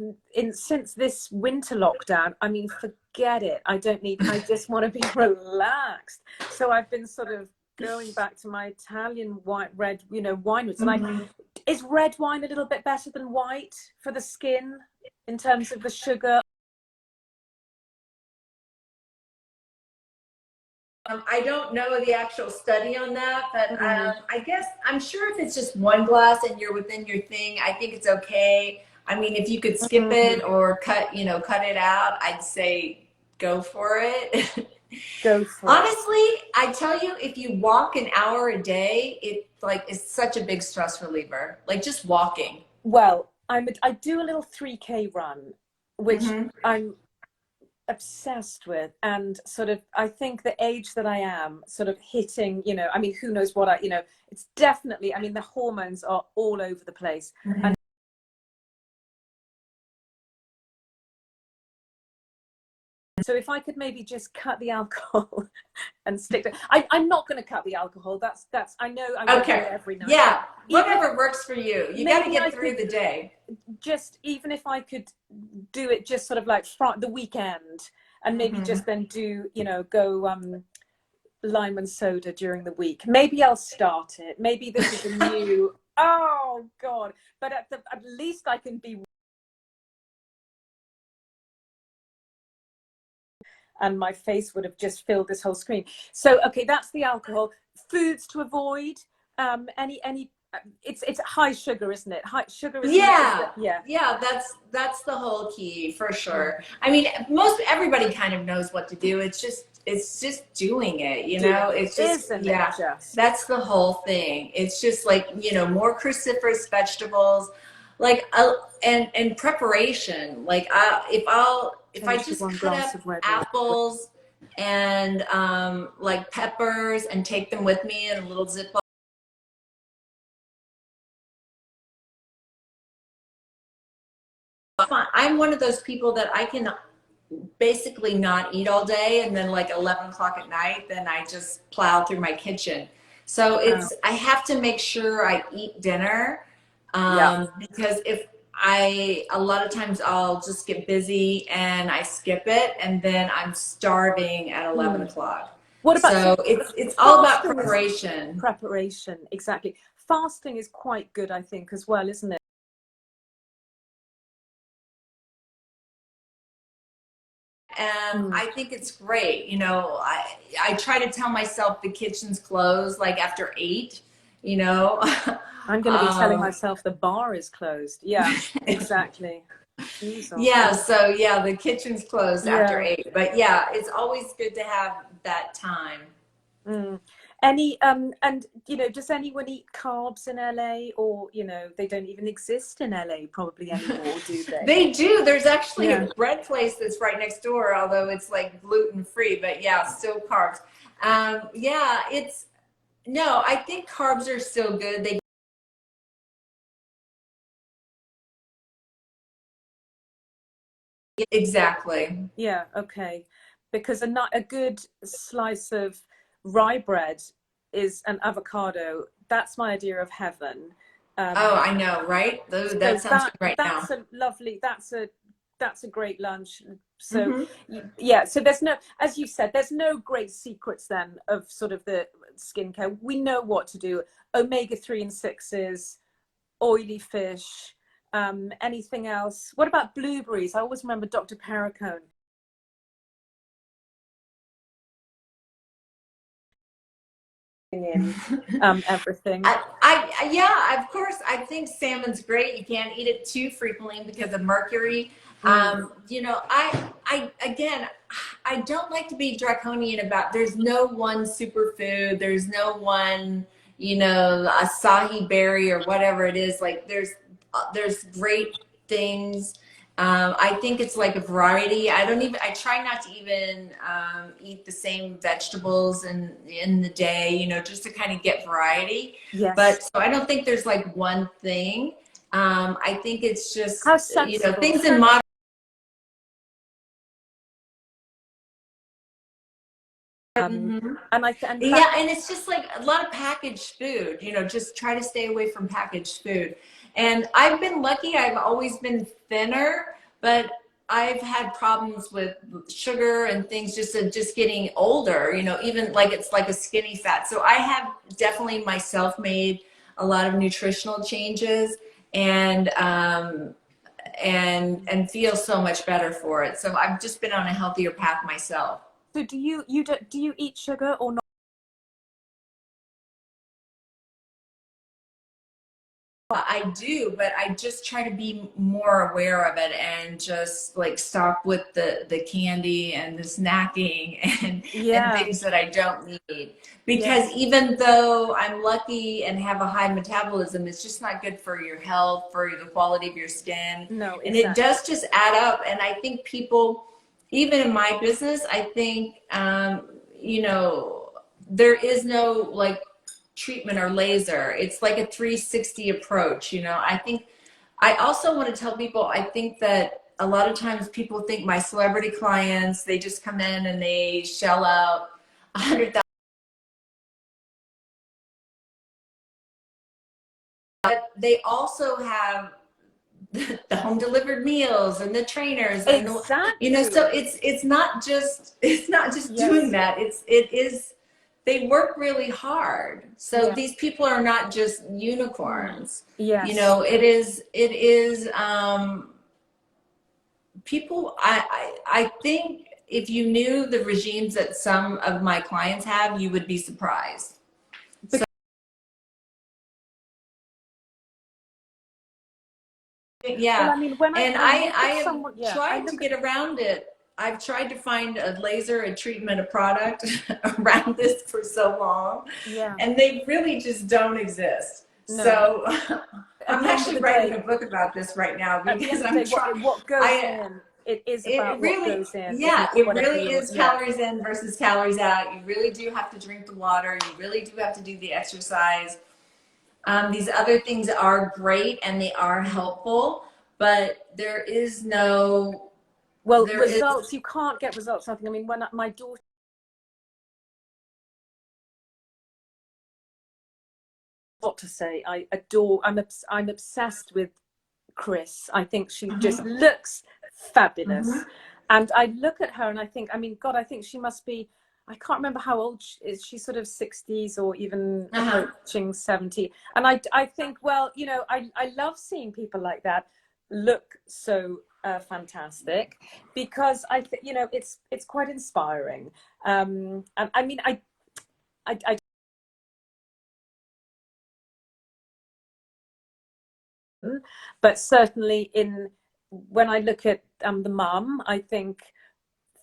since this winter lockdown, I mean, forget it. I just want to be relaxed. So I've been sort of going back to my Italian white red, you know, wine roots, and is red wine a little bit better than white for the skin in terms of the sugar? I don't know the actual study on that, but Mm, I guess I'm sure if it's just one glass and you're within your thing, I think it's okay. I mean, if you could skip mm, it or cut, you know, cut it out, I'd say go for it. go for it. Honestly, I tell you, if you walk an hour a day, it like is such a big stress reliever. Like just walking. Well, I do a little 3K run, which Hmm. I'm obsessed with, and sort of I think the age that I am sort of hitting, you know, I mean, who knows what you know, it's definitely, I mean, the hormones are all over the place. And so if I could maybe just cut the alcohol and stick to, I'm not going to cut the alcohol. That's I know I won't do Okay. it every night, but Yeah. even if Whatever works for you. You got to maybe I get through could the day. just, even if I could do it just sort of like the weekend, and maybe Hmm. just then do, you know, go lime and soda during the week. Maybe I'll start it. Maybe this is a new, oh God, but at least I can be, and my face would have just filled this whole screen. So, okay, that's the alcohol. Foods to avoid, any, it's high sugar, isn't it? High sugar, isn't it? Is Yeah. that, yeah. Yeah, that's the whole key for Mm. sure. I mean, most everybody kind of knows what to do. It's just doing it, you know? Doing it, It's just isn't it yeah. just? That's the whole thing. It's just like, you know, more cruciferous vegetables, like and preparation. Like if I Change to just one cut glass up of red wine. apples and like peppers and take them with me in a little Ziploc. I'm one of those people that I can basically not eat all day, and then like 11 o'clock at night, then I just plow through my kitchen. So Wow. I have to make sure I eat dinner, Yeah. because if a lot of times I'll just get busy and I skip it, and then I'm starving at 11 Mm. o'clock. What about, So so it's all about fasting is preparation. preparation, exactly. Fasting is quite good, I think, as well, isn't it? And Mm. I think it's great. You know, I try to tell myself the kitchen's closed like after 8, you know. I'm going to be telling myself the bar is closed. Yeah, exactly. Jeez, oh, Yeah, so yeah, the kitchen's closed after yeah. 8, but yeah, it's always good to have that time. Mm. Any and does anyone eat carbs in LA, or they don't even exist in LA probably anymore, do they? They do. There's actually a Yeah. bread place that's right next door, although it's like gluten free, but yeah, still carbs. Yeah, it's no, I think carbs are still good. They exactly. Yeah, okay. Because a good slice of rye bread is an avocado. That's my idea of heaven. Oh, Um, I know, right? so That sounds good right now. that's a lovely, that's a great lunch. So Hmm. yeah, so there's no, as you said, there's no great secrets then of sort of the skincare. We know what to do. Omega-3 and 6s, oily fish, anything else. What about blueberries? I always remember Dr. Perricone in everything. Yeah, of course. I think salmon's great. You can't eat it too frequently because of mercury. Mm. Again, I don't like to be draconian about. There's no one superfood. There's no one, acai berry or whatever it is. Like there's great things. I think it's like a variety. I try not to even eat the same vegetables in the day, just to kind of get variety. Yes. But so I don't think there's like one thing. I think it's just, How sensible. things in modern. Mhm. And and Yeah, and it's just like a lot of packaged food, just try to stay away from packaged food. And I've been lucky, I've always been thinner, but I've had problems with sugar and things just getting older, even like it's like a skinny fat. So I have definitely myself made a lot of nutritional changes and and feel so much better for it. So I've just been on a healthier path myself. so do you eat sugar or not? I do, but I just try to be more aware of it and just like stop with the candy and the snacking and Yeah. things that I don't need. Because Yes. even though I'm lucky and have a high metabolism, it's just not good for your health, for the quality of your skin. No, And it exactly. does just add up. And I think people, even in my business, I think, there is no like treatment or laser. It's like a 360 approach. I think I also want to tell people, I think that a lot of times people think my celebrity clients, they just come in and they shell out 100,000. But they also have the home delivered meals and the trainers and Exactly. so it's not just doing Yes. that. It is they work really hard. So Yeah. these people are not just Mm. unicorns. Yes. It is people. I think if you knew the regimes that some of my clients have, you would be surprised. So Well, yeah, I mean, when and I I look I at have someone, yeah, I tried to look at get around it. I've tried to find a laser, a treatment, a product around this for so long, yeah, and they really just don't exist. no. So At I'm the end of actually the writing day, a book about this right now at the because end of the I'm day, trying. what goes I in, it is it about what really, goes in, isn't yeah, it? it Whatever really you're, is yeah. calories in versus calories out. You really do have to drink the water. You really do have to do the exercise. These other things are great and they are Mm. helpful, but Well, there is, results, you can't get results. I think, I mean, when my daughter, what to say, I adore, I'm obsessed with Chris. I think she just uh-huh, looks uh-huh. fabulous. And I look at her and I think, I mean, God, I think she must be, I can't remember how old she is. She's sort of 60s or even Uh-huh. approaching 70. And I think, well, I love seeing people like that look so fantastic, because I think, it's quite inspiring. And I mean, I but certainly when I look at the mum, I think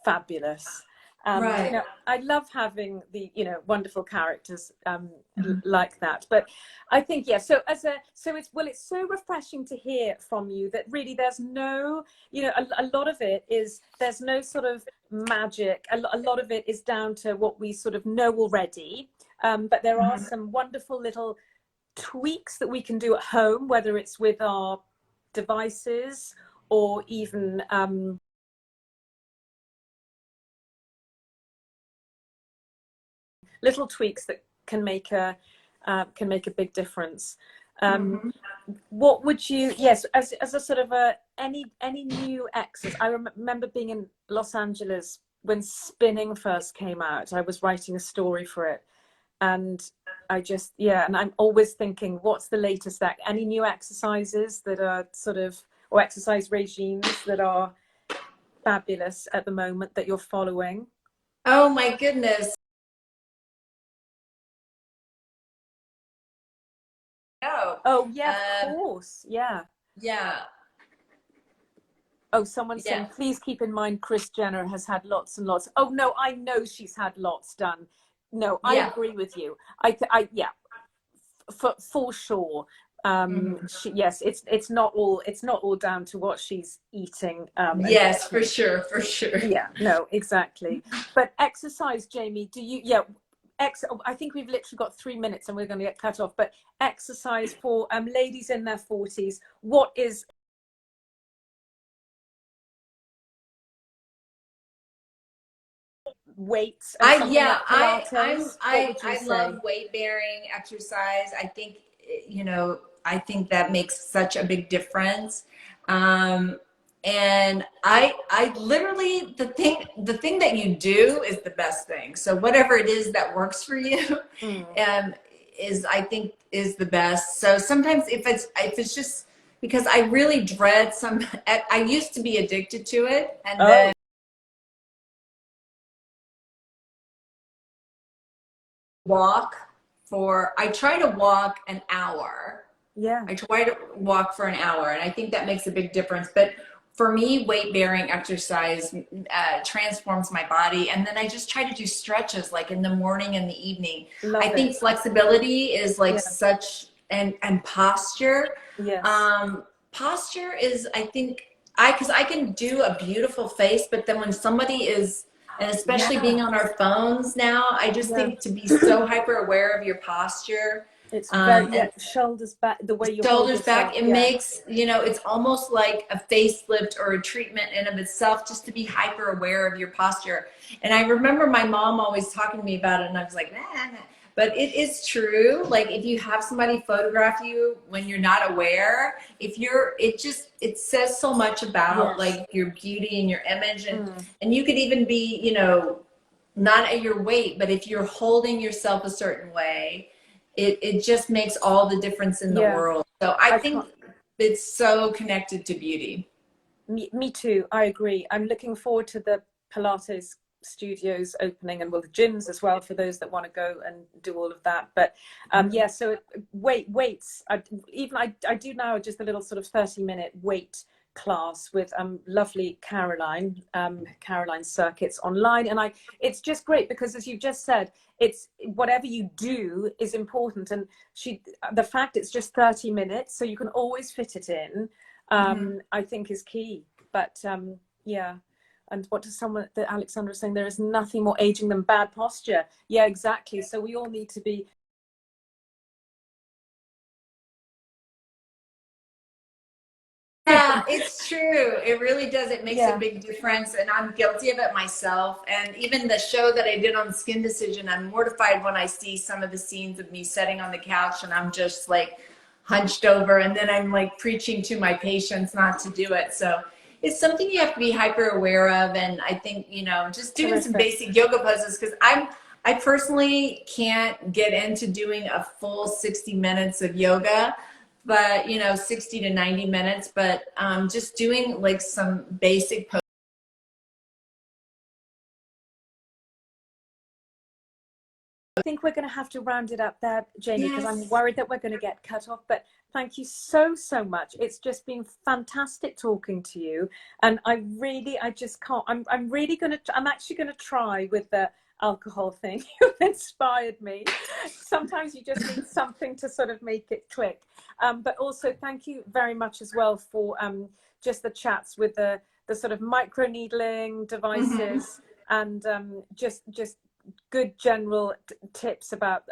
fabulous. Right. I love having the wonderful characters like that. But I think it's so refreshing to hear from you that really there's no a lot of it is there's no sort of magic. A lot of it is down to what we sort of know already. But there are some wonderful little tweaks that we can do at home, whether it's with our devices or even little tweaks that can make a big difference. What would you, yes, as a sort of any new exercise? I remember being in Los Angeles when spinning first came out. I was writing a story for it, and and I'm always thinking, what's the latest any new exercises that are sort of, or exercise regimes that are fabulous at the moment that you're following? Oh my goodness. Oh yeah, of course. Yeah. Yeah. Oh, someone's saying, please keep in mind Kris Jenner has had lots and lots. Oh no, I know she's had lots done. No, I agree with you. Yeah, for sure. Yes, it's not all down to what she's eating. Yes, for sure, for sure. Yeah, no, exactly. But exercise, Jamie, do you? Yeah, I think we've literally got 3 minutes and we're going to get cut off. But exercise for ladies in their 40s. What is weights and something like Pilates? I love weight bearing exercise. I think I think that makes such a big difference. And I literally the thing that you do is the best thing. So whatever it is that works for you, is I think is the best. So sometimes if it's just because I really dread I used to be addicted to it, and then I try to walk an hour. Yeah. I try to walk for an hour, and I think that makes a big difference. But for me, weight bearing exercise transforms my body. And then I just try to do stretches like in the morning and the evening. I think flexibility is like such, and posture. Yes. Posture is, I think, because I can do a beautiful face, but then when somebody is, and especially being on our phones now, I just think to be so hyper aware of your posture. It's very, shoulders back, the way you shoulders back, it makes, it's almost like a facelift or a treatment in of itself, just to be hyper aware of your posture. And I remember my mom always talking to me about it, and I was like, nah. But it is true. Like if you have somebody photograph you when you're not aware, it says so much about like your beauty and your image, and you could even be, not at your weight, but if you're holding yourself a certain way, it just makes all the difference in the world. So I think it's so connected to beauty. Me too. I agree. I'm looking forward to the Pilates studios opening, and the gyms as well for those that want to go and do all of that. But so weights. I do now just a little sort of 30-minute weight class with lovely Caroline Circuits online, and it's just great because, as you've just said, it's whatever you do is important, and the fact it's just 30 minutes, so you can always fit it in, I think is key. But and what does Alexandra was saying, there is nothing more aging than bad posture. Yeah, exactly. So we all need to be. Yeah, it's true. It really does. It makes a big difference, and I'm guilty of it myself. And even the show that I did on Skin Decision, I'm mortified when I see some of the scenes of me sitting on the couch and I'm just like hunched over, and then I'm like preaching to my patients not to do it. So it's something you have to be hyper aware of. And I think, just doing some basic yoga poses, because I personally can't get into doing a full 60 minutes of yoga, but 60 to 90 minutes, but just doing like some basic poses I think we're going to have to round it up there, Jamie, because I'm Yes. worried that we're going to get cut off. But thank you so, so much. It's just been fantastic talking to you. And I just can't, I'm actually going to try with the alcohol thing. You've inspired me. Sometimes you just need something to sort of make it click. But also thank you very much as well for just the chats with the sort of micro needling devices and just good general tips about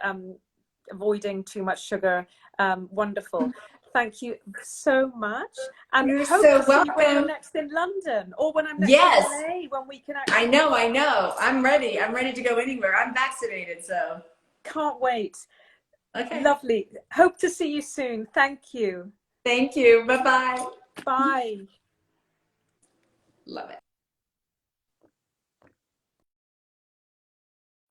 avoiding too much sugar. Wonderful. Thank you so much. And You're hope so to see you when you're welcome. next in London or when I'm next Yes. in LA, when we can I actually... know. I'm ready. I'm ready to go anywhere. I'm vaccinated, so. Can't wait. Okay. Lovely. Hope to see you soon. Thank you. Thank you. Bye-bye. Bye. Love it.